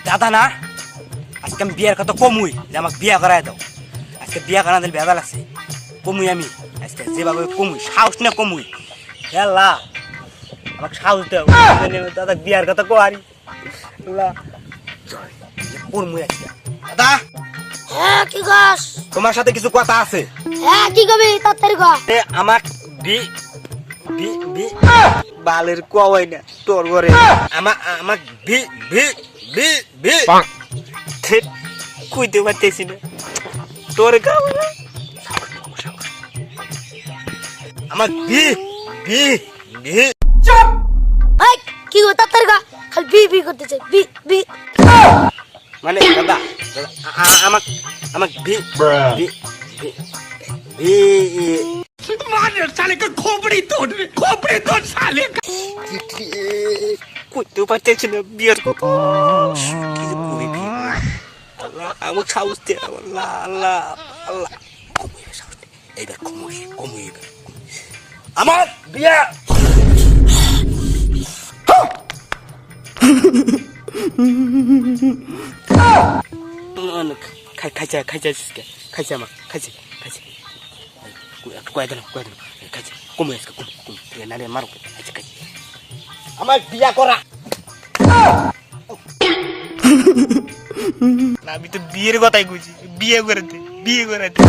দাদা না আজকে আমি বিয়ের কথা কমুই যে আমাকে বিয়ে করাই দাও। আজকে বিয়ে করা দিলে বেজাল আছে, কমুই আমি আজকে যেভাবে কমুই, সাহস না কমুই। হেলা আমাকে সাহস দাও, দাদা বিয়ার কথা কোয়ারি কমুই আজকে। দাদা হ্যাঁ কি গাছ? তোমার সাথে কিছু কথা আছে। হ্যাঁ কি কবি তাড়াতাড়ি কর। আমার বালের কোয়াই না তোর ঘরে আমার কইতে পারতেছি না তোর আমার চুপ! এই কি গো তাড়াতাড়ি কর, খালি বি বি করতেছে বি বি। মানে দাদা আমার আমার সালে খোপড়ি তোর সালে করতেও পারতেছি না বিয়ের কথা। আমার সাহস দে আল্লাহ আল্লাহ আল্লাহ, এইবার কমুই আমার বিয়া। খাইছে আমার খাইছে কয়ে দিলাম খাইছে কমে আসছে কমে নারে মারো খাইছে খাইছে আমার বিয়া করা। আমি তো বিয়ের কথাই কইছি, বিয়ে করে দে বিয়ে করে দে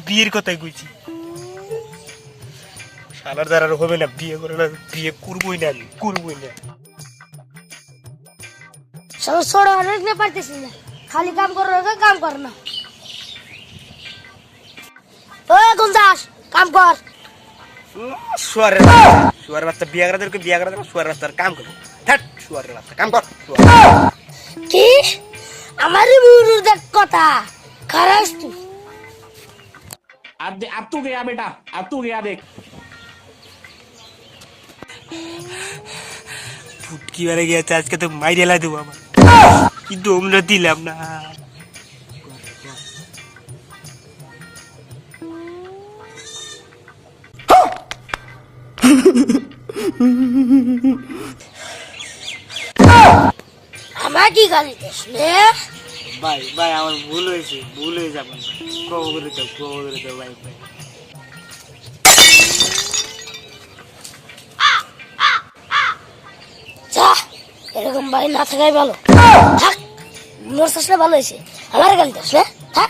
বিয়ের কথাই কইছি। সালার দ্বারা হবে না বিয়ে করে না, বিয়ে করবোই না আমি করবোই না। সব ছোড়ো অনেক না পারতেছিস না, খালি কাম করো কাম কর না। ওই গুঞ্জাস কাম কর। শুয়ারের বাচ্চা বিয়ে করে দেবে, বিয়ে করে দেবে শুয়ারের বাচ্চার কাম করবো। শুয়ারের বাচ্চা কাম কর। কি আমারই মুরুর দেখ কথা খারাপ তুই। अब तू गया बेटा, अब तू गया देख। ফুটকি বেড়ে গিয়েছে আজকে তো মাইরেলা দেবো আমার, কিন্তু আমরা দিলাম না। আমার কি গালি দিস রে? ভাই আমার ভুল হয়ে যাবেন, ক্ষমা করে দাও ভাই। যা এরকম ভাই না থাকাই ভালো। থাক মোর শাসলে ভালো হয়েছে, আমার গালি দিস না থাক।